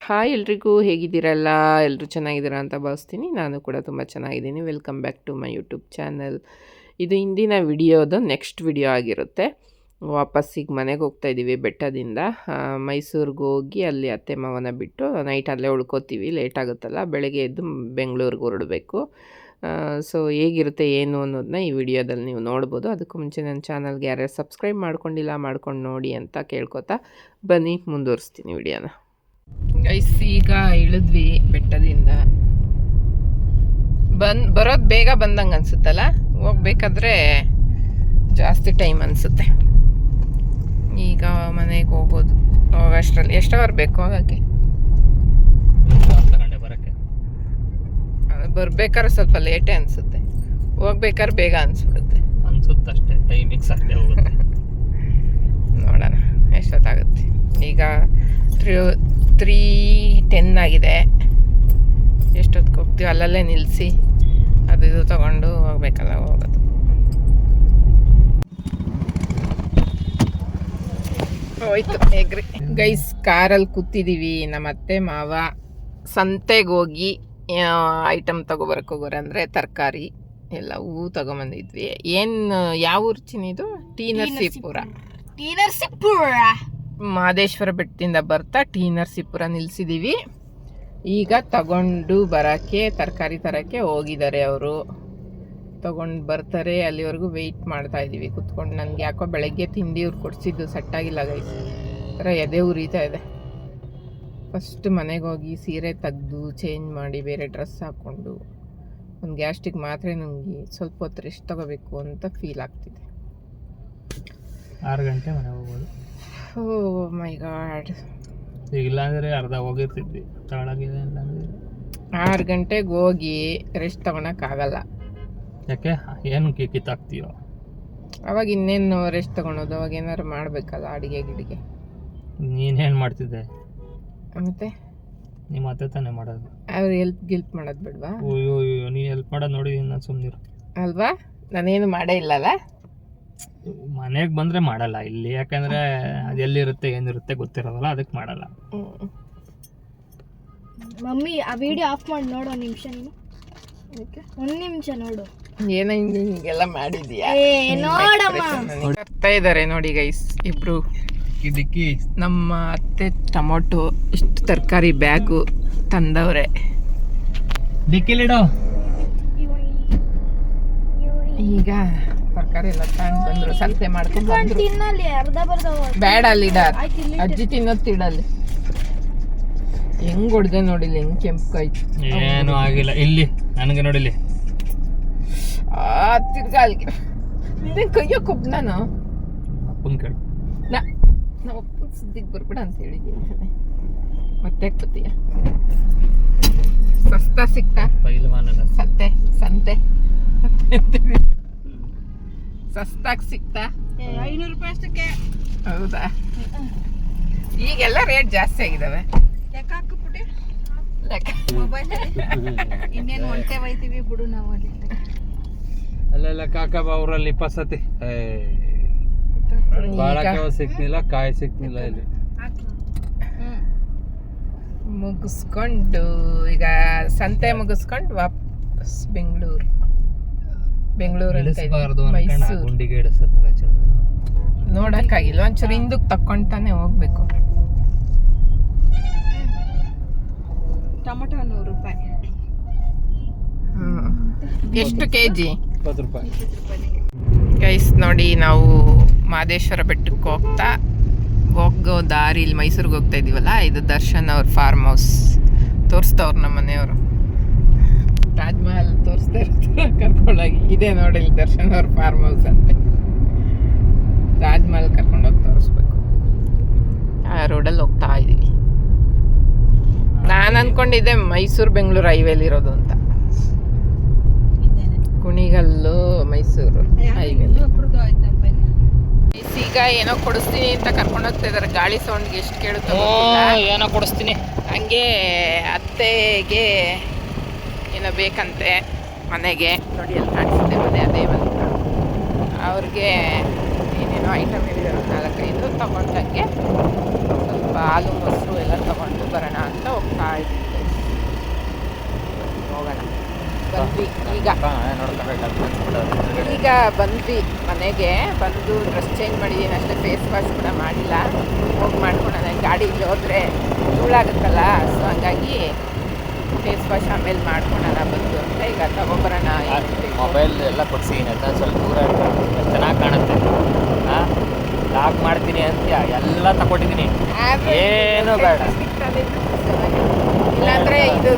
Hi ಎಲ್ರಿಗೂ, ಹೇಗಿದ್ದೀರಲ್ಲ? ಎಲ್ಲರೂ ಚೆನ್ನಾಗಿದ್ದೀರಾ ಅಂತ ಭಾವಿಸ್ತೀನಿ. ನಾನು ಕೂಡ ತುಂಬ ಚೆನ್ನಾಗಿದ್ದೀನಿ. Welcome back to my YouTube channel. ಇದು ಇಂದಿನ ವಿಡಿಯೋದು ನೆಕ್ಸ್ಟ್ ವಿಡಿಯೋ ಆಗಿರುತ್ತೆ. ವಾಪಸ್ ಈಗ ಮನೆಗೆ ಹೋಗ್ತಾಯಿದ್ದೀವಿ ಬೆಟ್ಟದಿಂದ. ಮೈಸೂರಿಗೆ ಹೋಗಿ ಅಲ್ಲಿ ಅತ್ತೆ ಮಾವನ ಬಿಟ್ಟು ನೈಟ್ ಅಲ್ಲೇ ಉಳ್ಕೋತೀವಿ. ಲೇಟ್ ಆಗುತ್ತಲ್ಲ, ಬೆಳಗ್ಗೆ ಎದ್ದು ಬೆಂಗಳೂರಿಗೆ ಹೊರಡಬೇಕು. ಸೊ ಹೇಗಿರುತ್ತೆ ಏನು ಅನ್ನೋದನ್ನ ಈ ವಿಡಿಯೋದಲ್ಲಿ ನೀವು ನೋಡ್ಬೋದು. ಅದಕ್ಕೂ ಮುಂಚೆ ನನ್ನ ಚಾನಲ್ಗೆ ಯಾರ್ಯಾರು ಸಬ್ಸ್ಕ್ರೈಬ್ ಮಾಡ್ಕೊಂಡಿಲ್ಲ ಮಾಡ್ಕೊಂಡು ನೋಡಿ ಅಂತ ಕೇಳ್ಕೊತಾ ಬನ್ನಿ ಮುಂದುವರಿಸ್ತೀನಿ ವಿಡಿಯೋನ. ಗೈಸ್, ಈಗ ಇಳಿದ್ವಿ ಬೆಟ್ಟದಿಂದ. ಬರೋದು ಬೇಗ ಬಂದಂಗೆ ಅನ್ಸುತ್ತಲ್ಲ, ಹೋಗ್ಬೇಕಾದ್ರೆ ಜಾಸ್ತಿ ಟೈಮ್ ಅನಿಸುತ್ತೆ. ಈಗ ಮನೆಗೆ ಹೋಗೋದು. ಹೋಗೋಷ್ಟರಲ್ಲಿ ಎಷ್ಟು ಅವರ್ ಬೇಕು ಹೋಗೋಕ್ಕೆ? ಬರ್ಬೇಕಾದ್ರೆ ಸ್ವಲ್ಪ ಲೇಟೇ ಅನಿಸುತ್ತೆ, ಹೋಗ್ಬೇಕಾದ್ರೆ ಬೇಗ ಅನಿಸ್ಬಿಡುತ್ತೆ ಅಷ್ಟೇ. ಟೈಮಿಂಗ್ ಸಾಕೇ ಹೋಗುತ್ತೆ. ನೋಡೋಣ ಎಷ್ಟೊತ್ತಾಗುತ್ತೆ. ಈಗ 3:10 ಆಗಿದೆ. ಎಷ್ಟೊತ್ತಿಗೆ ಹೋಗ್ತೀವಿ ಅಲ್ಲಲ್ಲೇ ನಿಲ್ಲಿಸಿ ಅದು ಇದು ತೊಗೊಂಡು ಹೋಗ್ಬೇಕಲ್ಲ, ಹೋಗೋದು. ಹೋಯ್ತು ಹೇಗ್ರಿ ಗೈಸ್, ಕಾರಲ್ಲಿ ಕೂತಿದ್ದೀವಿ. ನಮ್ಮ ಅತ್ತೆ ಮಾವ ಸಂತೆಗೆ ಹೋಗಿ ಐಟಮ್ ತೊಗೊಬರಕ್ಕೆ ಹೋಗೋರು, ಅಂದರೆ ತರಕಾರಿ ಎಲ್ಲ ಹೂವು ತೊಗೊಂಬಂದಿದ್ವಿ. ಏನು ಯಾವ ಊರು ಚಿನ್ನಿದು? ಟಿ ನರಸೀಪುರ. ಮಹದೇಶ್ವರ ಬೆಟ್ಟದಿಂದ ಬರ್ತಾ ಟಿ ನರಸೀಪುರ ನಿಲ್ಲಿಸಿದ್ದೀವಿ. ಈಗ ತಗೊಂಡು ಬರೋಕ್ಕೆ, ತರಕಾರಿ ತರೋಕ್ಕೆ ಹೋಗಿದ್ದಾರೆ ಅವರು. ತೊಗೊಂಡು ಬರ್ತಾರೆ, ಅಲ್ಲಿವರೆಗೂ ವೆಯ್ಟ್ ಮಾಡ್ತಾ ಇದ್ದೀವಿ ಕುತ್ಕೊಂಡು. ನನಗೆ ಯಾಕೋ ಬೆಳಗ್ಗೆ ತಿಂಡಿ ಇವ್ರು ಕೊಡಿಸಿದ್ದು ಸೆಟ್ಟಾಗಿಲ್ಲ ಗೈಸ್, ಥರ ಎದೆ ಉರಿತಾ ಇದೆ. ಫಸ್ಟ್ ಮನೆಗೆ ಹೋಗಿ ಸೀರೆ ತೆಗೆದು ಚೇಂಜ್ ಮಾಡಿ ಬೇರೆ ಡ್ರೆಸ್ ಹಾಕ್ಕೊಂಡು ಒಂದು ಗ್ಯಾಸ್ಟ್ರಿಕ್ ಮಾತ್ರೆ ನುಂಗಿ ಸ್ವಲ್ಪ ಹೊತ್ತು ರೆಸ್ಟ್ ತೊಗೋಬೇಕು ಅಂತ ಫೀಲ್ ಆಗ್ತಿದೆ. 6 ಗಂಟೆ ಮನೆ ಹೋಗ್ಬೋದು. ಓ ಮೈ ಗಾಡ್, ಇಲ್ಲ ಅಂದರೆ ಅರ್ಧ ಹೋಗಿರ್ತಿದ್ವಿ ತಗೊಳಗಿದೆ. 6 ಗಂಟೆಗೆ ಹೋಗಿ ರೆಸ್ಟ್ ತೊಗೊಳಕ್ಕಾಗಲ್ಲ. ಯಾಕೆ? ಏನು ಕಿತ್ತಾಕ್ತೀಯೋ? ಅವಾಗ ಇನ್ನೇನು ರೆಸ್ಟ್ ತೊಗೊಳೋದು? ಅವಾಗ ಏನಾದ್ರು ಮಾಡಬೇಕಲ್ಲ, ಅಡುಗೆ ಗಿಡಿಗೆ. ನೀನೇನು ಮಾಡ್ತಿದ್ದೆ? ಮತ್ತೆ ನಿಮ್ಮ ಅತ್ತೆ ತಾನೇ ಮಾಡೋದು. ಅವ್ರು ಗಿಲ್ಪ್ ಮಾಡೋದು ಬಿಡ್ವಾ? ಅಯ್ಯೋ ನೀನು ಹೆಲ್ಪ್ ಮಾಡೋದು ನೋಡಿದೀನಿ ನಾನು, ಸುಮ್ಮನಿರು ಅಲ್ವಾ? ನಾನೇನು ಮಾಡೇ ಇಲ್ಲಲ್ಲ. ಮನೆಗೆ ಬಂದರೆ ಮಾಡಲ್ಲ ಇಲ್ಲಿ, ಯಾಕಂದರೆ ಅದು ಎಲ್ಲಿರುತ್ತೆ ಏನಿರುತ್ತೆ ಗೊತ್ತಿರೋದಲ್ಲ, ಅದಕ್ಕೆ ಮಾಡಲ್ಲ. ಮಮ್ಮಿ ಆ ವಿಡಿಯೋ ಆಫ್ ಮಾಡಿ ನೋಡು ಒಂದು ನಿಮಿಷ. ನೀನು ಒಂದು ನಿಮಿಷ ನೋಡು. ಏನೋ ಹಿಂಗೆಲ್ಲ ಮಾಡಿದ್ಯಾ? ನೋಡಮ್ಮ, ಬರ್ತಾ ಇದ್ದಾರೆ ನೋಡಿ ಗೈಸ್ ಇಬ್ರು. ಡಿಕ್ಕಿ ನಮ್ಮ ಅತ್ತೆ ಟೊಮೊಟೊ ಇಷ್ಟು ತರಕಾರಿ ಬ್ಯಾಗು ತಂದವ್ರೆ. ಡಿಕ್ಕಿಲಿಡೋ. ಈಗ ತರಕಾರಿ ಎಲ್ಲ ತಗೊಂಡು ಬಂದ್ರು, ಸಂತೆ ಮಾಡ್ಕೊಂಡು ಬಂದ್ರು. ತಿನ್ನಲ್ಲಿ ಅರ್ಧ ಬರ್ಧ ಬೇಡ ಅಲ್ಲಿಡ, ಅಜ್ಜಿ ತಿನ್ನೋತ್ತಿಡಲ್ಲಿ. ಹೆಂಗ್ ಹೊಡ್ದೆ ನೋಡಿಲ್ಲ, ಹೆಂಗ್ ಕೆಂಪಾಯ್ತು. ಏನು ಆಗಿಲ್ಲ ಇಲ್ಲಿ ನನಗೆ ನೋಡಿಲಿ. ತಿರ್ಗಾ ಅಲ್ಲಿಗೆ ಕೈಯೋ ಕೊಬ್ಬ. ನಾನು ಅಪ್ಪನ ಕೇಳು, ನಮ್ಮ ಅಪ್ಪನ ಸುದ್ದಿಗೆ ಬರ್ಬೇಡ ಅಂತ ಹೇಳಿದ್ದೀನಿ. ಮತ್ತೆ ಕೂತೀಯ ಸಸ್ತಾ ಸಿಕ್ತಾ? ಸಂತೆ ಸಸ್ತಾಗಿ ಸಿಕ್ತಾ? 500 ರೂಪಾಯಿ ಅಷ್ಟಕ್ಕೆ. ಹೌದಾ? ಈಗೆಲ್ಲ ರೇಟ್ ಜಾಸ್ತಿ ಆಗಿದಾವೆ. ಇನ್ನೇನು ಒಂಟೆ ಒಯ್ತೀವಿ ಬಿಡು ನಾವು ಅಲ್ಲಿ. ಅಲ್ಲೆಲ್ಲ ಕಾಕಬ ಅವರಲ್ಲಿ ಪಸತಿ ಬಾಳಕ್ಕೆ ಸಿಕ್ನಿಲ್ಲ, ಕಾಯಿ ಸಿಕ್ನಿಲ್ಲ. ಇಲ್ಲಿ ಮುಗಿಸ್ಕೊಂಡು ಈಗ ಸಂತೆ ಮುಗಿಸ್ಕೊಂಡು ವಾಪಸ್ ಬೆಂಗಳೂರು ಮೈಸೂರು ಗುಂಡಿಗೆ ನೋಡಕ್ಕಾಗಿಲ್ಲ. ಒಂಚೂರು ಹಿಂದಕ್ಕೆ ತಕ್ಕೊಂತಾನೆ ಹೋಗ್ಬೇಕು. ಟೊಮೊಟೊ 100 ರೂಪಾಯಿ. ಎಷ್ಟು ಕೆಜಿ? 20 ರೂಪಾಯಿ. ಗೈಸ್ ನೋಡಿ, ನಾವು ಮಹದೇಶ್ವರ ಬೆಟ್ಟಕ್ಕೆ ಹೋಗೋ ದಾರಿಲಿ ಮೈಸೂರಿಗೆ ಹೋಗ್ತಾ ಇದೀವಲ್ಲ, ಇದು ದರ್ಶನ್ ಅವ್ರ ಫಾರ್ಮ್ ಹೌಸ್. ತೋರಿಸ್ತವ್ರು ನಮ್ಮ ಮನೆಯವರು. ತಾಜ್ ಮಹಲ್ ತೋರಿಸ್ತಾ ಇರ್ತಾರೆ ಕರ್ಕೊಂಡೋಗಿ. ಇದೇ ನೋಡಿ ಇಲ್ಲಿ ದರ್ಶನ್ ಅವ್ರ ಫಾರ್ಮ್ ಹೌಸ್ ಅಂತೆ. ತಾಜ್ ಮಹಲ್ ಕರ್ಕೊಂಡೋಗಿ ತೋರಿಸ್ಬೇಕು. ಆ ರೋಡಲ್ಲಿ ಹೋಗ್ತಾ ಇದೀವಿ. ನಾನು ಅನ್ಕೊಂಡಿದ್ದೆ ಮೈಸೂರು ಬೆಂಗಳೂರು ಹೈವೇಲಿರೋದು ಅಂತ. ಕುಣಿಗಲ್ಲು ಮೈಸೂರು ಹೈವೇಲಿ. ಈಗ ಏನೋ ಕೊಡಿಸ್ತೀನಿ ಅಂತ ಕರ್ಕೊಂಡು ಹೋಗ್ತಾ ಇದಾರೆ. ಗಾಳಿ ಸೌಂಡ್ಗೆ ಎಷ್ಟು ಕೇಳುತ್ತೋ ಏನೋ ಕೊಡಿಸ್ತೀನಿ. ಹಂಗೆ ಅತ್ತೆಗೆ ಏನೋ ಬೇಕಂತೆ ಮನೆಗೆ. ನೋಡಿ ಅಲ್ಲಿ ಕಾಣಿಸುತ್ತೆ ಮನೆ, ಅದೇ ಮನೆ. ಅವ್ರಿಗೆ ಏನೇನೋ ಐಟಮ್ ಹೇಳಿದಾರೆ, 4-5 ತೊಗೊಂಡಂಗೆ ಸ್ವಲ್ಪ ಹಾಲು ಮೊಸರು ಎಲ್ಲ ತೊಗೊಂಡು ಬರೋಣ ಅಂತ ಹೋಗ್ತಾ ಬಂದ್ವಿ ಈಗ ಬಂದ್ವಿ ಮನೆಗೆ ಬಂದು ಡ್ರೆಸ್ ಚೇಂಜ್ ಮಾಡಿದ್ದೀನಿ ಅಷ್ಟೇ, ಫೇಸ್ ವಾಶ್ ಕೂಡ ಮಾಡಿಲ್ಲ. ಹೋಗಿ ಮಾಡ್ಕೊಳ್ಳೋಣ, ಗಾಡೀಲಿ ಹೋದರೆ ಧೂಳಾಗುತ್ತಲ್ಲ, ಸೊ ಹಂಗಾಗಿ ಫೇಸ್ ವಾಶ್ ಆಮೇಲೆ ಮಾಡ್ಕೊಳೋಣ ಬಂದು ಅಂತ ಈಗ ತಗೊಬರೋಣ. ಮೊಬೈಲ್ ಎಲ್ಲ ಕೊಡ್ಸಿದ್ದೀನಿ ಅಂತ ಸ್ವಲ್ಪ ದೂರ ಚೆನ್ನಾಗಿ ಕಾಣುತ್ತೆ. ಲಾಕ್ ಮಾಡ್ತೀನಿ ಅಂತ ಎಲ್ಲ ತಗೊಟ್ಟಿದ್ದೀನಿ, ಏನು ಬೇಡ. ಇಲ್ಲಾಂದರೆ ಇದು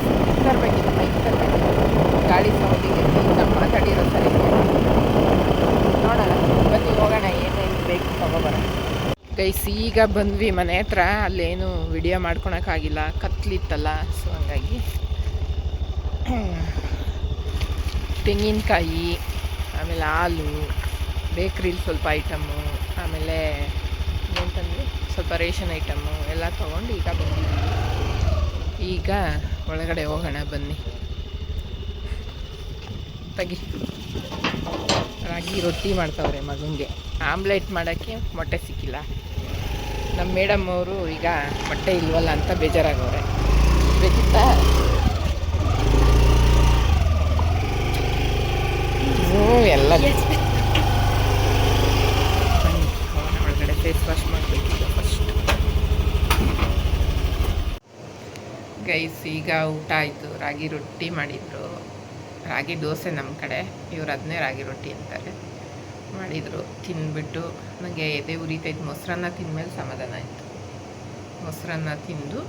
ತರಬೇಕಿತ್ತು, ಬೈಕ್ ತರಬೇಕಿತ್ತು, ಗಾಡಿ ಸೌಂಡಿಗೆ ನಮ್ಮ ಮಾತಾಡಿರೋ ಸರಿ. ನೋಡೋಣ ಬನ್ನಿ ಹೋಗೋಣ, ಏನೇನು ಬೇಕು ತಗೊಬರೋಣ. ಗೈಸ್ ಈಗ ಬಂದ್ವಿ ಮನೆ ಹತ್ರ. ಅಲ್ಲೇನು ವಿಡಿಯೋ ಮಾಡ್ಕೊಳಕ್ಕಾಗಿಲ್ಲ, ಕತ್ಲಿತ್ತಲ್ಲ, ಸೊ ಹಂಗಾಗಿ ತೆಂಗಿನಕಾಯಿ, ಆಮೇಲೆ ಹಾಲು, ಬೇಕ್ರಿಲಿ ಸ್ವಲ್ಪ ಐಟಮ್ಮು, ಆಮೇಲೆ ಏನಂತಂದರೆ ಸ್ವಲ್ಪ ರೇಷನ್ ಐಟಮ್ಮು ಎಲ್ಲ ತೊಗೊಂಡು ಈಗ ಬಂದಿದ್ದೀವಿ. ಈಗ ಒಳಗಡೆ ಹೋಗೋಣ ಬನ್ನಿ. ತೆಗಿ, ರಾಗಿ ರೊಟ್ಟಿ ಮಾಡ್ತಾವ್ರೆ ಮಗನಿಗೆ. ಆಮ್ಲೆಟ್ ಮಾಡೋಕ್ಕೆ ಮೊಟ್ಟೆ ಸಿಕ್ಕಿಲ್ಲ. ನಮ್ಮ ಮೇಡಮ್ ಅವರು ಈಗ ಮೊಟ್ಟೆ ಇಲ್ವಲ್ಲ ಅಂತ ಬೇಜಾರಾಗವ್ರೆ. ಬೇಕಿತ್ತಾ? ಎಲ್ಲ ಒಳಗಡೆ ಫೇಸ್ ವಾಶ್ ಮಾಡಬೇಕೀಗ ಫಸ್ಟ್. ಗೈಸ್ ಈಗ ಊಟ ಆಯಿತು. ರಾಗಿ ರೊಟ್ಟಿ ಮಾಡಿದರು, ರಾಗಿ ದೋಸೆ ನಮ್ಮ ಕಡೆ, ಇವ್ರು ಅದನ್ನೇ ರಾಗಿ ರೊಟ್ಟಿ ಅಂತಾರೆ. ಮಾಡಿದರು, ತಿಂದ್ಬಿಟ್ಟು ನನಗೆ ಎದೆ ಉರಿತೈತೆ. ಮೊಸರನ್ನ ತಿಂದಮೇಲೆ ಸಮಾಧಾನ ಆಯಿತು. ಮೊಸರನ್ನ ತಿಂದು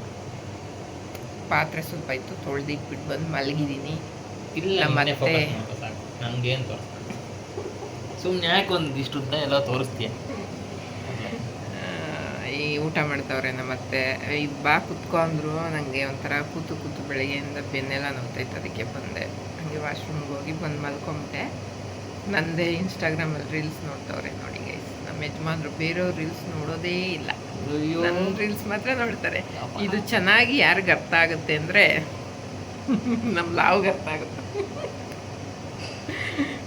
ಪಾತ್ರೆ ಸ್ವಲ್ಪ ಇತ್ತು, ತೊಳೆದಿಟ್ಬಿಟ್ಟು ಬಂದು ಮಲಗಿದ್ದೀನಿ. ಇಲ್ಲ ಮತ್ತೆ ನನಗೇನು ತೋರಿಸ್ತಾರೆ ಸುಮ್ಮನೆ ಯಾಕೆ ಒಂದಿಷ್ಟು ಉದ್ದ ಎಲ್ಲ ತೋರಿಸ್ತೀಯ. ಈ ಊಟ ಮಾಡ್ತಾವ್ರೆ ನಮ್ಮತ್ತೆ. ಇದು ಬಾ ಕುತ್ಕೊಂಡ್ರು, ನನಗೆ ಒಂಥರ ಕೂತು ಬೆಳಗ್ಗೆಯಿಂದ ಬೆನ್ನೆಲ್ಲ ನೋವ್ತೈತೆ, ಅದಕ್ಕೆ ಬಂದೆ. ಹಾಗೆ ವಾಶ್ರೂಮ್ಗೆ ಹೋಗಿ ಬಂದು ಮಲ್ಕೊಂಬಿಟ್ಟೆ. ನಂದೇ ಇನ್ಸ್ಟಾಗ್ರಾಮಲ್ಲಿ ರೀಲ್ಸ್ ನೋಡ್ತಾವ್ರೆ ನೋಡಿ ಗೈಸ್. ನಮ್ಮ ಯಜಮಾನ್ರು ಬೇರೆಯವ್ರ ರೀಲ್ಸ್ ನೋಡೋದೇ ಇಲ್ಲ, ನನ್ನ ರೀಲ್ಸ್ ಮಾತ್ರ ನೋಡ್ತಾರೆ. ಇದು ಚೆನ್ನಾಗಿ ಯಾರಿಗೆ ಅರ್ಥ ಆಗುತ್ತೆ ಅಂದರೆ ನಮ್ಮ ಲಾವ್ಗೆ ಅರ್ಥ ಆಗುತ್ತೆ.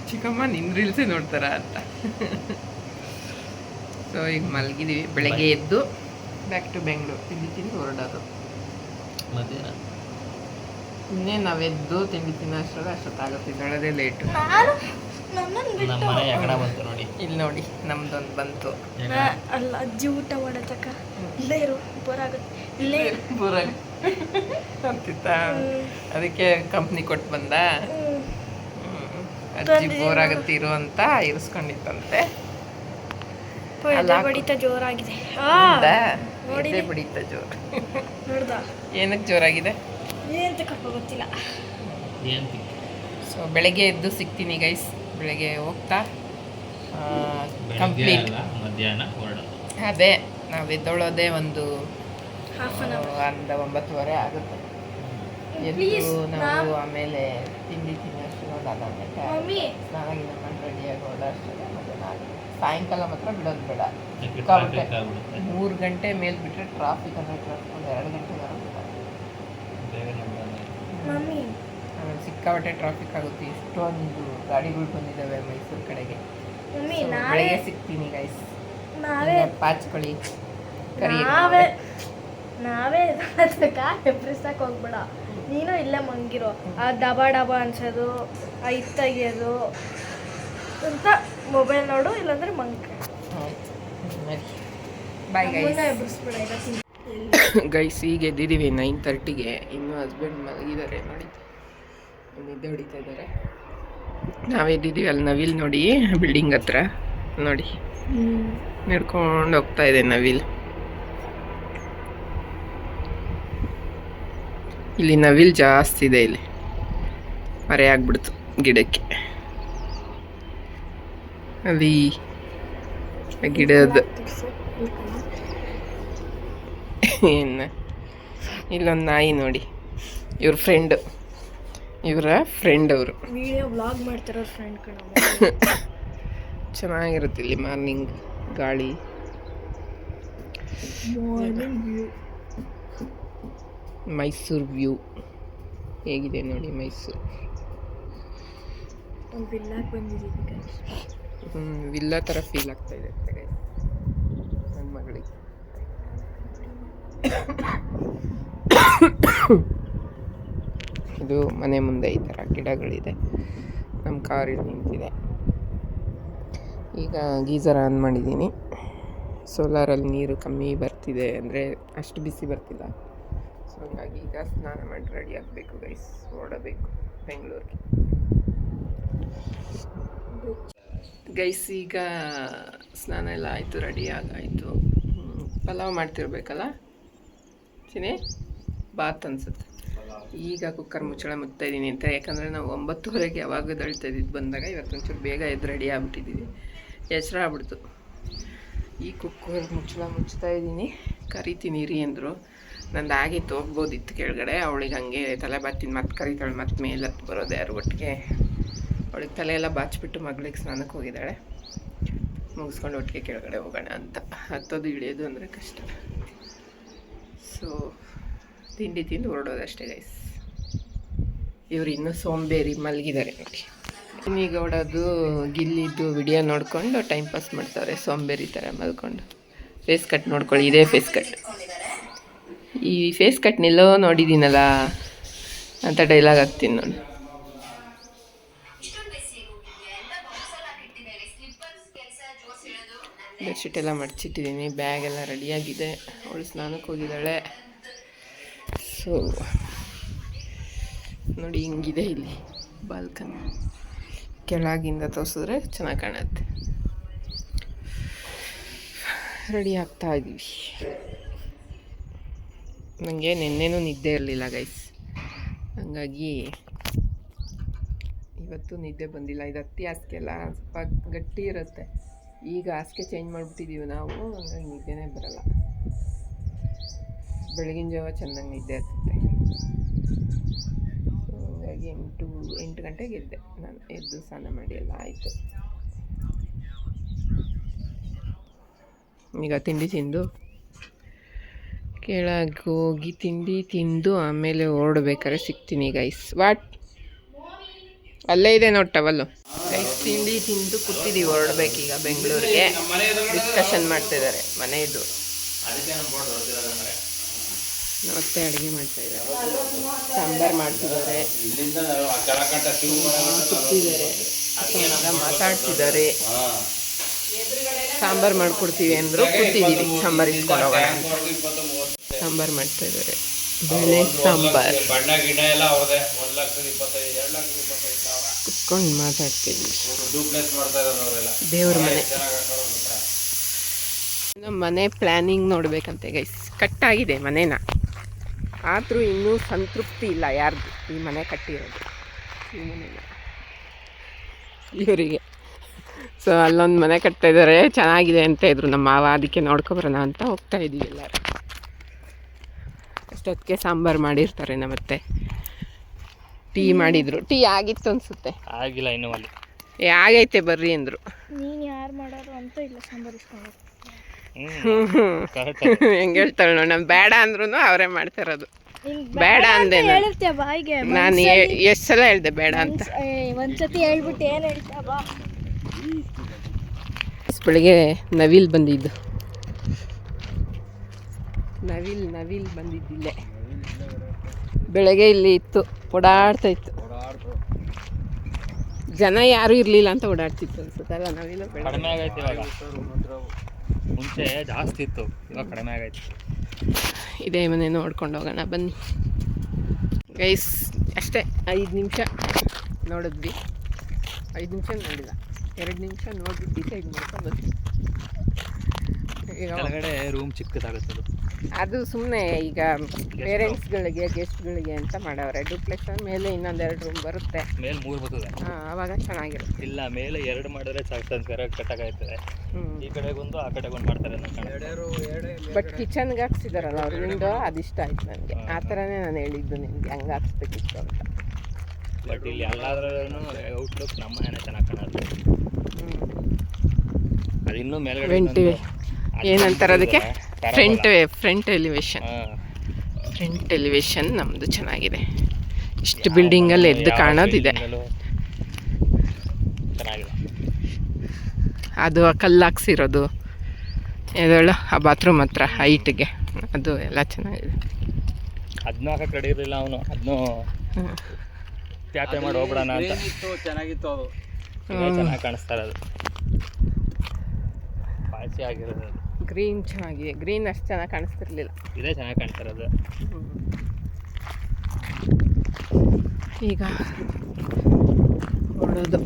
ಚಿಕ್ಕಮ್ಮ ನಿನ್ನ ರೀಲ್ಸೇ ನೋಡ್ತಾರ ಅಂತ. ಸೊ ಈಗ ಮಲಗಿದ್ದೀವಿ. ಬೆಳಗ್ಗೆ ಎದ್ದು ಬ್ಯಾಕ್ ಟು ಬೆಂಗಳೂರು, ತಿಂದು ಹೊರಡೋದು. ಮಧ್ಯಾಹ್ನ ಇನ್ನೇನು ನಾವೆದ್ದು ತಿಂಡಿ ತಿನ್ನೋಷ್ಟರಲ್ಲಿ ಅಷ್ಟೊತ್ತಾಗುತ್ತೆ. ಇದೊಳದೇ ಲೇಟು. ನಮ್ಮ ಮನೆ ಯಾಕಡೆ ಬಂತು ನೋಡಿ, ಇಲ್ಲಿ ನೋಡಿ ನಮ್ದೊಂದು ಬಂತು. ಅಲ್ಲ ಅಜ್ಜಿ ಊಟ ಮಾಡತಕ್ಕ ಇಲ್ಲೇ ಇರು, ಬೋರಾಗುತ್ತೆ, ಇಲ್ಲೇ ಅಂತಿತ್ತಾ? ಅದಕ್ಕೆ ಕಂಪ್ನಿ ಕೊಟ್ಟು ಬಂದ. ಅಜ್ಜಿ ಬೋರ್ ಆಗುತ್ತೆ ಇರು ಅಂತ ಇರಿಸ್ಕೊಂಡಿತ್ತಂತೆ. ಬಡಿತ ಜೋರಾಗಿದೆ, ಬಡಿತ ಜೋರು. ನೋಡ್ದ ಏನಕ್ಕೆ ಜೋರಾಗಿದೆ ಏನಂತ ಕಪ್ಪ ಗೊತ್ತಿಲ್ಲ. ಸೊ ಬೆಳಗ್ಗೆ ಎದ್ದು ಸಿಗ್ತೀನಿ ಗೈಸ್. ಬೆಳಗ್ಗೆ ಹೋಗ್ತಾ ಕಂಪ್ಲೀಟ್ ಮಧ್ಯಾಹ್ನ ಹೊರಡೋದು. ಅದೇ ನಾವು ಎದ್ದೊಳೋದೇ ಒಂದು 9:30 ಆಗುತ್ತೆ. ಎದ್ದು ನಾವು ಆಮೇಲೆ ತಿಂಡಿ ತಿನ್ನೋಷ್ಟು ಅದಾದ್ಮೇಲೆ ಸ್ನಾನ ಗಿನ ಮಾಡಿ ರೆಡಿಯಾಗಿ ಓಡೋಷ್ಟೇ ಮಧ್ಯಾಹ್ನ ಆಗುತ್ತೆ. ಸಾಯಂಕಾಲ ಮಾತ್ರ ಬಿಡೋದು ಬೇಡ. 3 ಗಂಟೆ ಮೇಲೆ ಬಿಟ್ಟರೆ ಟ್ರಾಫಿಕ್ ಅಂದರೆ ಒಂದು 2 ಗಂಟೆ ಆಮೇಲೆ ಸಿಕ್ಕಾಪಟ್ಟೆ ಟ್ರಾಫಿಕ್ ಆಗುತ್ತೆ. ಇಷ್ಟೊಂದು ಗಾಡಿಗಳು ಬಂದಿದ್ದಾವೆ ಮೈಸೂರು ಕಡೆಗೆ. ಬೆಳಗ್ಗೆ ಸಿಗ್ತೀನಿ ಗೈಸ್. ಪಾಚ್ಕೊಳ್ಳಿ, ನಾವೇ ಎಬ್ರಿಸಕ್ಕೆ ಹೋಗ್ಬೇಡ ನೀನು. ಇಲ್ಲೇ ಮಂಗಿರೋ ಆ ಡಬಾ ಅನ್ಸೋದು, ಆ ತೆಗಿಯೋದು ಅಂತ ಮೊಬೈಲ್ ನೋಡು, ಇಲ್ಲಾಂದ್ರೆ ಮಂಕ. Bye guys. ಎಬ್ರಿಸ್ಬೇಡ ಗೈಸ್ ಈಗ ಎದ್ದಿದ್ದೀವಿ 9:30ಗೆ. ಇನ್ನೂ ಹಸ್ಬೆಂಡ್ ಮಲಗಿದ್ದಾರೆ ನೋಡಿ, ನಿದ್ದೆ ಹೊಡಿತಾ ಇದ್ದಾರೆ. ನಾವೆದ್ದಿದ್ದೀವಿ ಅಲ್ಲಿ ನವಿಲ್ ನೋಡಿ, ಬಿಲ್ಡಿಂಗ್ ಹತ್ರ ನೋಡಿ ನಡ್ಕೊಂಡು ಹೋಗ್ತಾ ಇದೆ ನವಿಲ್. ಇಲ್ಲಿ ನವಿಲ್ ಜಾಸ್ತಿ ಇದೆ, ಇಲ್ಲಿ ಮರೆ ಆಗ್ಬಿಡ್ತು ಗಿಡಕ್ಕೆ. ಅಲ್ಲಿ ಗಿಡದ ಏನು ಇಲ್ಲೊಂದು ನಾಯಿ ನೋಡಿ, ಇವ್ರ ಫ್ರೆಂಡ್, ಇವರ ಫ್ರೆಂಡ್ ಅವರು ವಿಡಿಯೋ ಬ್ಲಾಗ್ ಮಾಡ್ತಾರೋ ಫ್ರೆಂಡ್ ಕಣ. ಚೆನ್ನಾಗಿರುತ್ತೆ ಇಲ್ಲಿ ಮಾರ್ನಿಂಗ್ ಗಾಳಿ. ಮೈಸೂರು ವ್ಯೂ ಹೇಗಿದೆ ನೋಡಿ. ಮೈಸೂರು ಒಂದು ವಿಲ್ಲಾಗೆ ಬಂದಿದ್ದೀವಿ. ವಿಲ್ಲಾ ಥರ ಫೀಲ್ ಆಗ್ತಾ ಇದೆ ನನ್ನ ಮಗಳಿಗೆ. ಇದು ಮನೆ ಮುಂದೆ ಈ ಥರ ಗಿಡಗಳಿದೆ. ನಮ್ಮ ಕಾರ್ ಇಲ್ಲಿ ನಿಂತಿದೆ. ಈಗ ಗೀಝರ್ ಆನ್ ಮಾಡಿದ್ದೀನಿ. ಸೋಲಾರಲ್ಲಿ ನೀರು ಕಮ್ಮಿ ಬರ್ತಿದೆ, ಅಂದರೆ ಅಷ್ಟು ಬಿಸಿ ಬರ್ತಿಲ್ಲ. ಸೊ ಹಂಗಾಗಿ ಈಗ ಸ್ನಾನ ಮಾಡಿ ರೆಡಿ ಆಗಬೇಕು ಗೈಸ್, ಹೊರಡಬೇಕು ಬೆಂಗಳೂರಿಗೆ. ಗೈಸ್ ಈಗ ಸ್ನಾನ ಎಲ್ಲ ಆಯಿತು, ರೆಡಿ ಆಗಾಯಿತು. ಪಲಾವ್ ಮಾಡ್ತಿರ್ಬೇಕಲ್ಲ ಚಿನಿ, ಬಾತ್ ಅನ್ಸುತ್ತೆ. ಈಗ ಕುಕ್ಕರ್ ಮುಚ್ಚಳ ಮುಚ್ತಾಯಿದ್ದೀನಿ ಅಂತ, ಯಾಕಂದರೆ ನಾವು 9:30ಗೆ ಯಾವಾಗ ದಳ್ತಾ ಇದ್ದಿದ್ದು ಬಂದಾಗ ಇವತ್ತೊಂಚೂರು ಬೇಗ ಎದ್ದು ರೆಡಿ ಆಗಿಬಿಟ್ಟಿದ್ದೀವಿ. ಹೆಸ್ರು ಆಗ್ಬಿಡ್ತು. ಈ ಕುಕ್ಕರ್ ಮುಚ್ಚಳ ಮುಚ್ತಾ ಇದ್ದೀನಿ. ಕರಿತೀನಿ ರೀ ಅಂದರು. ನಂದು ಆಗಿತ್ತು, ಹೋಗ್ಬೋದಿತ್ತು ಕೆಳಗಡೆ. ಅವಳಿಗೆ ಹಂಗೆ ತಲೆ ಬಾತೀನಿ, ಮತ್ತೆ ಕರಿತಾಳೆ, ಮತ್ತೆ ಮೇಲೆ ಹತ್ತು ಬರೋದು ಯಾರು ಒಟ್ಟಿಗೆ. ಅವಳಿಗೆ ತಲೆ ಎಲ್ಲ ಬಾಚಿಬಿಟ್ಟು ಮಗಳಿಗೆ ಸ್ನಾನಕ್ಕೆ ಹೋಗಿದ್ದಾಳೆ. ಮುಗಿಸ್ಕೊಂಡು ಒಟ್ಟಿಗೆ ಕೆಳಗಡೆ ಹೋಗೋಣ ಅಂತ. ಹತ್ತೋದು ಇಳಿಯೋದು ಅಂದರೆ ಕಷ್ಟ. ಸೊ ತಿಂಡಿ ತಿಂದು ಹೊರಡೋದಷ್ಟೇ ಗೈಸ್. ಇವರು ಇನ್ನೂ ಸೋಂಬೇರಿ ಮಲಗಿದ್ದಾರೆ ನೋಡಿ. ಗೌಡದು ಗಿಲ್ಲಿದ್ದು ವಿಡಿಯೋ ನೋಡಿಕೊಂಡು ಟೈಮ್ ಪಾಸ್ ಮಾಡ್ತಾರೆ, ಸೋಂಬೇರಿ ಥರ ಮಲ್ಕೊಂಡು. ಫೇಸ್ ಕಟ್ ನೋಡ್ಕೊಳ್ಳಿ, ಇದೇ ಫೇಸ್ ಕಟ್. ಈ ಫೇಸ್ ಕಟ್ನೆಲ್ಲೋ ನೋಡಿದ್ದೀನಲ್ಲ ಅಂತ ಡೈಲಾಗ್ ಹಾಕ್ತೀನಿ ನೋಡಿ. ಬೆಡ್ಶೀಟ್ ಎಲ್ಲ ಮಡ್ಚಿಟ್ಟಿದ್ದೀನಿ, ಬ್ಯಾಗ್ ಎಲ್ಲ ರೆಡಿಯಾಗಿದೆ. ಅವಳು ಸ್ನಾನಕ್ಕೆ ಹೋಗಿದ್ದಾಳೆ. ಸೊ ನೋಡಿ ಹಿಂಗಿದೆ ಇಲ್ಲಿ ಬಾಲ್ಕನಿ. ಕೆಳಗಿಂದ ತೋರಿಸಿದ್ರೆ ಚೆನ್ನಾಗಿ ಕಾಣುತ್ತೆ. ರೆಡಿ ಆಗ್ತಾ ಇದ್ದೀವಿ. ನನಗೆ ನಿನ್ನೆನೂ ನಿದ್ದೆ ಇರಲಿಲ್ಲ ಗೈಸ್, ಹಾಗಾಗಿ ಇವತ್ತು ನಿದ್ದೆ ಬಂದಿಲ್ಲ. ಇದು ಹತ್ತಿ ಹಾಸಿಗೆ ಎಲ್ಲ ಸ್ವಲ್ಪ ಗಟ್ಟಿ ಇರುತ್ತೆ. ಈಗ ಹಾಸಿಗೆ ಚೇಂಜ್ ಮಾಡಿಬಿಟ್ಟಿದ್ದೀವಿ ನಾವು, ಹಂಗಾಗಿ ನಿದ್ದೆನೇ ಬರಲ್ಲ. ಬೆಳಗಿನ ಜಾವ ಚೆನ್ನಾಗಿ ನಿದ್ದೆ ಆಗ್ತದೆ. ಹಾಗಾಗಿ 8 ಗಂಟೆಗೆ ಎದ್ದೆ ನಾನು. ಎದ್ದು ಸ್ನಾನ ಮಾಡಿ ಎಲ್ಲ ಆಯಿತು. ಈಗ ತಿಂಡಿ ತಿಂದು ಕೆಳಗೆ ಹೋಗಿ ತಿಂಡಿ ತಿಂದು ಆಮೇಲೆ ಹೊರಡ್ಬೇಕಾದ್ರೆ ಸಿಗ್ತೀನಿ ಗೈಸ್. ವಾಟ್ ಅಲ್ಲೇ ಇದೆ ನೋಡಿ ಟವಲ್ಲು. ಗೈಸ್ ತಿಂಡಿ ತಿಂದು ಕೂತಿದ್ದೀವಿ, ಹೊರಡ್ಬೇಕೀಗ ಬೆಂಗಳೂರಿಗೆ. ಡಿಸ್ಕಷನ್ ಮಾಡ್ತಾಯಿದ್ದಾರೆ ಮನೆಯದು. ಮತ್ತೆ ಅಡುಗೆ ಮಾಡ್ತಾಯಿದ್ದಾರೆ, ಸಾಂಬಾರು ಮಾಡ್ತಿದ್ದಾರೆ, ಕೂತಿದ್ದಾರೆ, ಮಾತಾಡ್ತಿದ್ದಾರೆ. ಸಾಂಬಾರು ಮಾಡ್ಕೊಡ್ತೀವಿ ಅಂದರು, ಕೂತಿದ್ದೀವಿ ಸಾಂಬಾರು ಇಟ್ಕೊಂಡು ಹೋಗೋಣ ಅಂತ. ಸಾಂಬಾರು ಮಾಡ್ತಾಯಿದ್ದಾರೆ, ಬೇಳೆ ಸಾಂಬಾರು ಕುತ್ಕೊಂಡು ಮಾತಾಡ್ತಿದ್ವಿ. ದೇವ್ರ ಮನೆ. ನಮ್ಮ ಮನೆ ಪ್ಲ್ಯಾನಿಂಗ್ ನೋಡಬೇಕಂತೆ ಗೈಸ್. ಕಟ್ಟಾಗಿದೆ ಮನೇನ, ಆದರೂ ಇನ್ನೂ ಸಂತೃಪ್ತಿ ಇಲ್ಲ ಯಾರ್ದು ಈ ಮನೆ ಕಟ್ಟಿರೋದು, ಈ ಮನೇನ ಇವರಿಗೆ. ಸೊ ಅಲ್ಲೊಂದು ಮನೆ ಕಟ್ತಾಯಿದ್ದಾರೆ, ಚೆನ್ನಾಗಿದೆ ಅಂತ ಇದ್ರು ನಮ್ಮ ಮಾವ. ಅದಕ್ಕೆ ನೋಡ್ಕೊಬರೋಣ ಅಂತ ಹೋಗ್ತಾ ಇದ್ದೀವಿ ಎಲ್ಲರೂ. ಅಷ್ಟೊತ್ತಿಗೆ ಸಾಂಬಾರು ಮಾಡಿರ್ತಾರೆ. ಮತ್ತೆ ಟೀ ಮಾಡಿದ್ರು. ಟೀ ಆಗಿತ್ತು ಅನಿಸುತ್ತೆ. ಆಗಿಲ್ಲ ಇನ್ನೂ ಅಲ್ಲಿ. ಆಗೈತೆ ಬರ್ರಿ ಅಂದರು. ನೀನು ಯಾರು ಮಾಡೋರು ಅಂತ ಇಲ್ಲ ಸಾಂಬಾರು ಇಸ್ಕೊಂಡು ಹೆಂಗೆ ಹೇಳ್ತಾಳೆ ನೋಡಿ. ನಮ್ಮ ಬೇಡ ಅಂದ್ರೂ ಅವರೇ ಮಾಡ್ತಿರೋದು. ಬೇಡ ಅಂದೆ ಬಾಯಿಗೆ. ನಾನು ಎಷ್ಟು ಸಲ ಹೇಳ್ದೆ ಬೇಡ ಅಂತ. ಒಂದ್ಸತಿ ಹೇಳ್ಬಿಟ್ಟು ಏನು ಹೇಳ್ತಾ ಬಾ. ಬೆಳಿಗ್ಗೆ ನವಿಲ್ ಬಂದಿದ್ದು, ನವಿಲ್ ಬಂದಿದ್ದಿಲ್ಲೇ ಬೆಳಗ್ಗೆ ಇಲ್ಲಿ ಇತ್ತು, ಓಡಾಡ್ತಾ ಇತ್ತು. ಜನ ಯಾರೂ ಇರಲಿಲ್ಲ ಅಂತ ಓಡಾಡ್ತಿತ್ತು ಅನ್ಸುತ್ತಲ್ಲ. ನವಿಲು ಕಡಿಮೆ ಆಗೈತೆ ಇವಾಗ, ಮುಂಚೆ ಜಾಸ್ತಿ ಇತ್ತು, ಇವಾಗ ಕಡಿಮೆ ಆಗೈತೆ. ಇದೇ ಮನೆ ನೋಡ್ಕೊಂಡು ಹೋಗೋಣ ಬನ್ನಿ ಗೈಸ್. ಅಷ್ಟೇ 5 ನಿಮಿಷ ನೋಡಿದ್ವಿ, 5 ನಿಮಿಷ ನೋಡಿಲ್ಲ, 2 ನಿಮಿಷ ನೋಡ್ಬಿಟ್ಟು ಡಿಸೈಡ್ ಮಾಡ್ಕೊಂಡು ಬಂದ್ವಿ. ಕೆಳಗಡೆ ರೂಮ್ ಚಿಕ್ಕದಾಗುತ್ತೆ. ಅದು ಸುಮ್ಮನೆ ಈಗ ಪೇರೆಂಟ್ಸ್ಗಳಿಗೆ ಗೆಸ್ಟ್ಗಳಿಗೆ ಅಂತ ಮಾಡವ್ರೆ. ಡೂಪ್ಲೆಕ್ಸ್ ಮೇಲೆ ಇನ್ನೊಂದು 2 ರೂಮ್ ಬರುತ್ತೆ, ಮೇಲೆ 3 ಬರ್ತದೆ. ಆವಾಗ ಚೆನ್ನಾಗಿರುತ್ತೆ. ಇಲ್ಲ ಮೇಲೆ 2 ಮಾಡಿದ್ರೆ ಕಟ್ಟಾಗೈತದೆ. ಈ ಕಡೆಗೊಂದು ಆ ಕಡೆಗೊಂದು ಮಾಡ್ತಾರೆ. ಬಟ್ ಕಿಚನ್ಗೆ ಹಾಕ್ಸಿದಾರಲ್ಲ ಅವ್ರ ವಿಂಡೋ, ಅದಿಷ್ಟ ಆಯ್ತು ನನಗೆ. ಆ ಥರನೇ ನಾನು ಹೇಳಿದ್ದು ನಿಮಗೆ, ಹಂಗೆ ಹಾಕ್ಸ್ಬೇಕಿತ್ತು ಅಂತ. ಬಟ್ ಇಲ್ಲಿ ಎಲ್ಲಾದ್ರೂ ಔಟ್ಲುಕ್ ನಮ್ಮ ಮನೆ ಚೆನ್ನಾಗಿ ಕಾಣುತ್ತೆ. ಅದು ಇನ್ನೂ ಮೇಲ್ಗಡೆ ಏನಂತಾರೆ ಅದಕ್ಕೆ, ಫ್ರಂಟ್ ಎಲಿವೇಶನ್ ನಮ್ಮದು ಚೆನ್ನಾಗಿದೆ. ಇಷ್ಟು ಬಿಲ್ಡಿಂಗಲ್ಲಿ ಎದ್ದು ಕಾಣೋದಿದೆ. ಚೆನ್ನಾಗಿದೆ. ಅದು ಕಲ್ಲು ಹಾಕ್ಸಿರೋದು ಎದಳು ಆ ಬಾತ್ರೂಮ್ ಹತ್ರ ಹೈಟ್ಗೆ, ಅದು ಎಲ್ಲ ಚೆನ್ನಾಗಿದೆ. ಅದನ್ನೂ ಹಾಕಕ್ಕೆ ರೆಡಿ ಇರಲಿಲ್ಲ ಅವನು, ಅದನ್ನೂ ತ್ಯಾಪೆ ಮಾಡಿ ಹೋಗ್ಬಿಡೋಣ ಅಂತ. ಚೆನ್ನಾಗಿತ್ತು ಅದು, ಚೆನ್ನಾಗಿ ಕಾಣಿಸ್ತಾ ಇರೋದು, ಪಾಚಿ ಆಗಿರೋದು. ಗ್ರೀನ್ ಚೆನ್ನಾಗಿದೆ, ಗ್ರೀನ್ ಅಷ್ಟು ಚೆನ್ನಾಗಿ ಕಾಣಿಸ್ತಿರ್ಲಿಲ್ಲ, ಇದೇ ಚೆನ್ನಾಗಿ ಕಾಣ್ತಾ ಇರೋದು. ಈಗ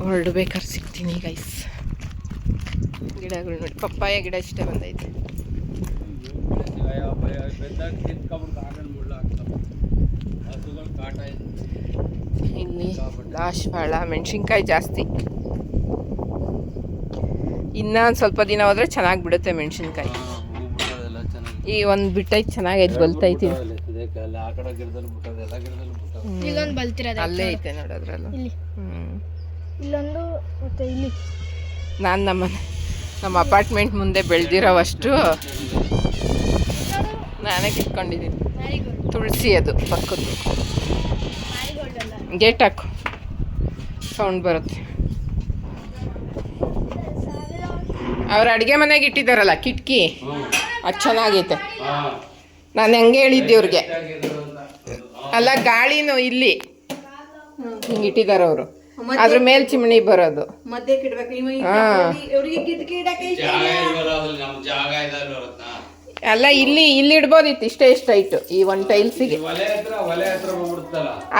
ಹೊರಡ್ಬೇಕಾದ್ರೆ ಸಿಗ್ತೀನಿ ಗೈಸ್. ಗಿಡಗಳು ನೋಡಿ, ಪಪ್ಪಾಯ ಗಿಡ ಇಷ್ಟೇ ಬಂದೈತೆ. ಇಲ್ಲಿ ದಾಸವಾಳ, ಮೆಣಸಿನ್ಕಾಯಿ ಜಾಸ್ತಿ. ಇನ್ನೂ ಒಂದು ಸ್ವಲ್ಪ ದಿನ ಹೋದ್ರೆ ಚೆನ್ನಾಗಿ ಬಿಡುತ್ತೆ ಮೆಣಸಿನ್ಕಾಯಿ. ಈ ಒಂದು ಬಿಟ್ಟೈತೆ, ಚೆನ್ನಾಗೈತೆ, ಬಲ್ತೈತಿ. ಇಲ್ಲೊಂದು ಬಲ್ತಿರೋದು ಅಲ್ಲೇ ಐತೆ ನೋಡೋದ್ರಲ್ಲ. ಇಲ್ಲೊಂದು ಮತ್ತೆ ಇಲ್ಲಿ. ನಾನು ನಮ್ಮ ಅಪಾರ್ಟ್ಮೆಂಟ್ ಮುಂದೆ ಬೆಳೆದಿರೋವಷ್ಟು ನಾನೇ ಕಿತ್ಕೊಂಡಿದ್ದೀನಿ. ತುಳಸಿ ಅದು ಪಕ್ಕದ್ದು. ಗೇಟ್ ಹಾಕು, ಸೌಂಡ್ ಬರುತ್ತೆ. ಅವ್ರ ಅಡುಗೆ ಮನೆಗೆ ಇಟ್ಟಿದ್ದಾರಲ್ಲ ಕಿಟಕಿ, ಅದು ಚೆನ್ನಾಗೈತೆ. ನಾನು ಹೆಂಗೆ ಹೇಳಿದ್ದೆ ಅವ್ರಿಗೆ, ಅಲ್ಲ ಗಾಳಿನೂ ಇಲ್ಲಿ ಹಿಂಗೆ ಇಟ್ಟಿದ್ದಾರೆ ಅವರು, ಅದ್ರ ಮೇಲೆ ಚಿಮಣಿ ಬರೋದು. ಅಲ್ಲ ಇಲ್ಲಿ ಇಡ್ಬೋದಿತ್ತು, ಇಷ್ಟೇ ಹೈಟು ಈ ಒಂದು ಟೈಲ್ಸಿಗೆ.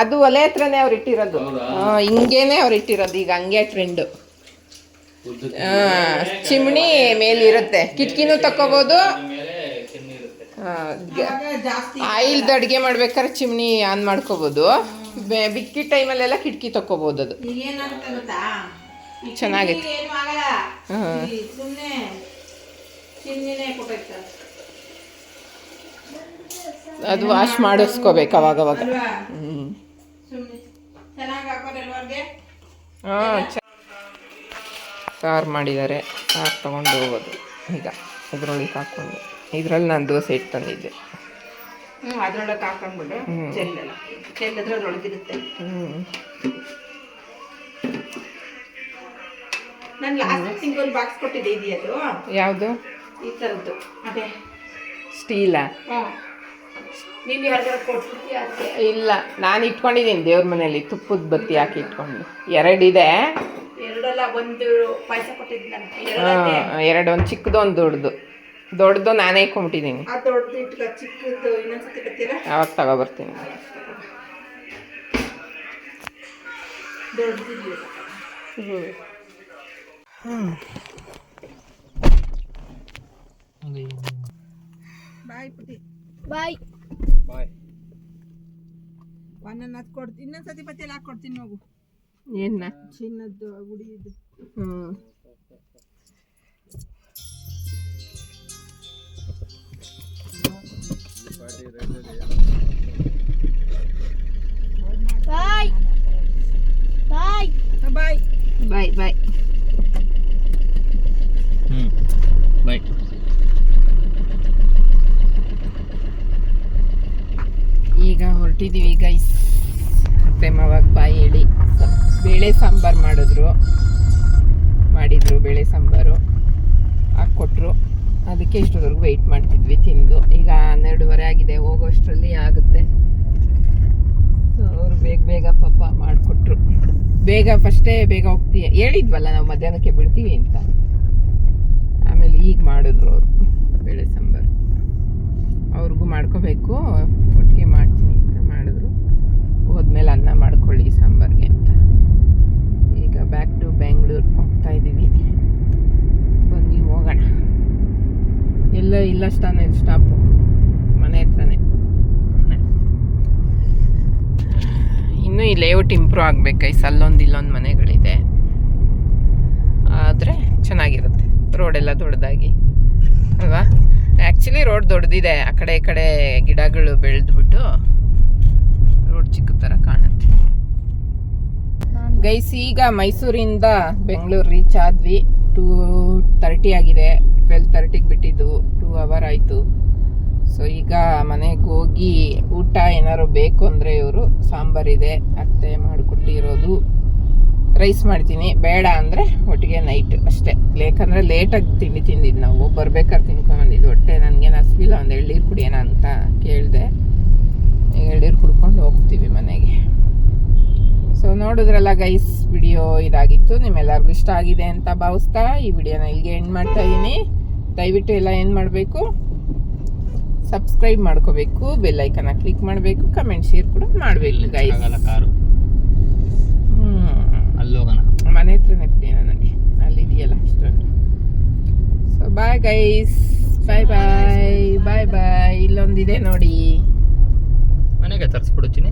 ಅದು ಒಲೆ ಹತ್ರನೇ ಅವ್ರು ಇಟ್ಟಿರೋದು, ಹಿಂಗೇನೆ ಅವ್ರು ಇಟ್ಟಿರೋದು. ಈಗ ಹಂಗೆ ಟ್ರೆಂಡು. ಚಿಮಣಿ ಮೇಲಿರುತ್ತೆ, ಕಿಟಕಿನೂ ತಕ್ಕೋಬೋದು. ಆಯಿಲ್ದು ಅಡುಗೆ ಮಾಡ್ಬೇಕಾದ್ರೆ ಚಿಮಣಿ ಆನ್ ಮಾಡ್ಕೋಬೋದು. ಬಿಕ್ಕಿ ಟೈಮಲ್ಲೆಲ್ಲ ಕಿಟಕಿ ತಕ್ಕೋಬೋದು. ಅದು ಚೆನ್ನಾಗೈತೆ. ಅದು ವಾಶ್ ಮಾಡಿಸ್ಕೋಬೇಕು ಅವಾಗವಾಗ. ಸಾರು ಮಾಡಿದ್ದಾರೆ, ಸಾರು ತೊಗೊಂಡು ಹೋಗೋದು. ಈಗ ಇದ್ರೊಳಗೆ ಹಾಕ್ಕೊಂಡು, ಇದರಲ್ಲಿ ನಾನು ದೋಸೆ ಇಟ್ಟು ತಂದಿದ್ದೆ. ಅದ್ರೊಳಗೆ ಹಾಕೊಂಡ್ಬಿಟ್ಟು ಚೆಲ್ಲದ್ರೆ ಅದ್ರೊಳಗಿರುತ್ತೆ. ನಾನು ಲಾಸ್ಟ್ ಸಿಂಗಲ್ ಬಾಕ್ಸ್ ಕೊಟ್ಟಿದ್ದೆ, ಇದೆಯದು ಯಾವುದು? ಈ ಥರದ್ದು. ಅದೇ ಸ್ಟೀಲಾ? ನೀನು ಯಾರಿಗಾರ ಕೊಟ್ಬಿಟ್ಟು? ಇಲ್ಲ, ನಾನು ಇಟ್ಕೊಂಡಿದ್ದೀನಿ ದೇವ್ರ ಮನೆಯಲ್ಲಿ, ತುಪ್ಪದ ಬತ್ತಿ ಹಾಕಿ ಇಟ್ಕೊಂಡು. ಎರಡಿದೆ. ಎರಡಲ್ಲ, ಒಂದು ಪಾಯಸ ಕೊಟ್ಟಿದ್ದು ನಾನು. ಎರಡು, ಒಂದು ಚಿಕ್ಕದು, ಒಂದು ದೊಡ್ಡದು ನಾನೇ ಇಟ್ಕೊಂಬಿಟ್ಟಿದ್ದೀನಿ. ಆ ದೊಡ್ಡದು ಇಟ್ಕ, ಚಿಕ್ಕದು ಇನ್ನೊಂದ್ಸತಿ ಬರ್ತೀರಾ? ಅವಾಗ ತಗೊಬರ್ತೀನಿ. ದೊಡ್ಡದು. ಬಾಯ್ ಪುಟಿ, ಬಾಯ್ ಬಾಯ್. ಒಂದೊಂದು ಕೊಡ್ತೀನಿ, ಇನ್ನೊಂದ್ಸತಿ ಬತ್ತೆಲ್ಲ ಹಾಕ್ಕೊಡ್ತೀನಿ ಹೋಗು. ಏನ? ಚಿನ್ನದ್ದು ಗುಡಿದು. ಬಾಯ್ ಬಾಯ್ ಬಾಯ್ ಬಾಯ್ ಬಾಯ್. ಬಾಯ್. ಈಗ ಹೊರಟಿದ್ದೀವಿ ಗೈಸ್. ಅತ್ತೆ ಮಾವಾಗ ಬಾಯ್ ಹೇಳಿ ಬೇಳೆ ಸಾಂಬಾರು ಮಾಡಿದ್ರು ಬೇಳೆ ಸಾಂಬಾರು ಹಾಕ್ಕೊಟ್ರು. ಅದಕ್ಕೆ ಇಷ್ಟೊವರೆಗೂ ವೆಯ್ಟ್ ಮಾಡ್ತಿದ್ವಿ ತಿಂದು. ಈಗ 12:30 ಆಗಿದೆ, ಹೋಗೋಷ್ಟರಲ್ಲಿ ಆಗುತ್ತೆ. ಸೊ ಅವರು ಬೇಗ ಪಾಪ ಮಾಡಿಕೊಟ್ರು. ಫಸ್ಟೇ ಬೇಗ ಹೋಗ್ತೀವಿ ಹೇಳಿದ್ವಲ್ಲ ನಾವು, ಮಧ್ಯಾಹ್ನಕ್ಕೆ ಬಿಡ್ತೀವಿ ಅಂತ. ಆಮೇಲೆ ಈಗ ಮಾಡಿದ್ರು ಅವರು ಬೇಳೆ ಸಾಂಬಾರು. ಅವ್ರಿಗೂ ಮಾಡ್ಕೋಬೇಕು, ಒಟ್ಟಿಗೆ ಮಾಡ್ತೀನಿ ಅಂತ ಮಾಡಿದ್ರು. ಹೋದ್ಮೇಲೆ ಅನ್ನ ಮಾಡ್ಕೊಳ್ಳಿ ಸಾಂಬಾರಿಗೆ ಅಂತ. ಈಗ ಬ್ಯಾಕ್ ಟು ಬೆಂಗಳೂರು ಹೋಗ್ತಾ ಇದ್ದೀವಿ. ಬನ್ನಿ ಹೋಗೋಣ. ಇಲ್ಲ ತಾನೇ ಸ್ಟಾಪು, ಮನೆ ಹತ್ರನೇ. ಇನ್ನೂ ಈ ಲೇಔಟ್ ಇಂಪ್ರೂವ್ ಆಗಬೇಕು. ಅಲ್ಲೊಂದು ಇಲ್ಲೊಂದು ಮನೆಗಳಿದೆ, ಆದರೆ ಚೆನ್ನಾಗಿರುತ್ತೆ. ರೋಡೆಲ್ಲ ದೊಡ್ಡದಾಗಿ ಅಲ್ವಾ? ಆ್ಯಕ್ಚುಲಿ ರೋಡ್ ದೊಡ್ಡದಿದೆ, ಆ ಕಡೆ ಈ ಕಡೆ ಗಿಡಗಳು ಬೆಳೆದ್ಬಿಟ್ಟು ರೋಡ್ ಚಿಕ್ಕ ಥರ ಕಾಣುತ್ತೆ. ಗೈಸ್, ಈಗ ಮೈಸೂರಿಂದ ಬೆಂಗಳೂರು ರೀಚ್ ಆದ್ವಿ. 2:30 ಆಗಿದೆ. 12:30ಗೆ ಬಿಟ್ಟಿದ್ದು, 2 ಅವರ್ ಆಯಿತು. ಸೊ ಈಗ ಮನೆಗೆ ಹೋಗಿ ಊಟ ಏನಾದ್ರು ಬೇಕು ಅಂದರೆ ಇವರು ಸಾಂಬಾರಿದೆ ಅತ್ತೆ ಮಾಡಿಕೊಟ್ಟಿರೋದು, ರೈಸ್ ಮಾಡ್ತೀನಿ. ಬೇಡ ಅಂದರೆ ಒಟ್ಟಿಗೆ ನೈಟ್ ಅಷ್ಟೇ. ಯಾಕಂದರೆ ಲೇಟಾಗಿ ತಿಂಡಿ ತಿಂದಿದ್ದು ನಾವು, ಬರ್ಬೇಕಾದ್ರೆ ತಿನ್ಕೊಂಬಂದಿದ್ದು. ಹೊಟ್ಟೆ ನನಗೇನು ಹಸಿವಿಲ್ಲ, ಒಂದು ಎಳ್ನೀರು ಕುಡಿಯೋಣ ಅಂತ ಕೇಳಿದೆ. ಎಳ್ನೀರು ಕುಡ್ಕೊಂಡು ಹೋಗ್ತೀವಿ ಮನೆಗೆ. ಸೊ ನೋಡಿದ್ರಲ್ಲ ಗೈಸ್, ವಿಡಿಯೋ ಇದಾಗಿತ್ತು. ನಿಮ್ಮೆಲ್ಲರಿಗೂ ಇಷ್ಟ ಆಗಿದೆ ಅಂತ ಭಾವಿಸ್ತಾ ಈ ವಿಡಿಯೋನ ಇಲ್ಲಿಗೆ ಎಂಡ್ ಮಾಡ್ತಾ ಇದ್ದೀನಿ. ದಯವಿಟ್ಟು ಎಲ್ಲ ಏನು ಮಾಡಬೇಕು, ಸಬ್ಸ್ಕ್ರೈಬ್ ಮಾಡ್ಕೋಬೇಕು, ಬೆಲ್ ಐಕನ್ನ ಕ್ಲಿಕ್ ಮಾಡಬೇಕು, ಕಮೆಂಟ್ ಶೇರ್ ಕೂಡ ಮಾಡಬೇಕು ಗೈಸ್. ಆಗಲ್ಲ ಕಾರು ಅಲ್ಲಿ ಹೋಗೋಣ, ಮನೆ ಹತ್ರನೇ ಬಿಡಿ ನನಗೆ, ಅಲ್ಲಿದೆಯಲ್ಲ ಅಷ್ಟೊಂದು. ಸೊ ಬಾಯ್ ಗೈಸ್, ಬಾಯ್ ಬಾಯ್ ಬಾಯ್ ಬಾಯ್. ಇಲ್ಲೊಂದಿದೆ ನೋಡಿ, ಮನೆಗೆ ತರಿಸ್ಬಿಡುತ್ತೀನಿ.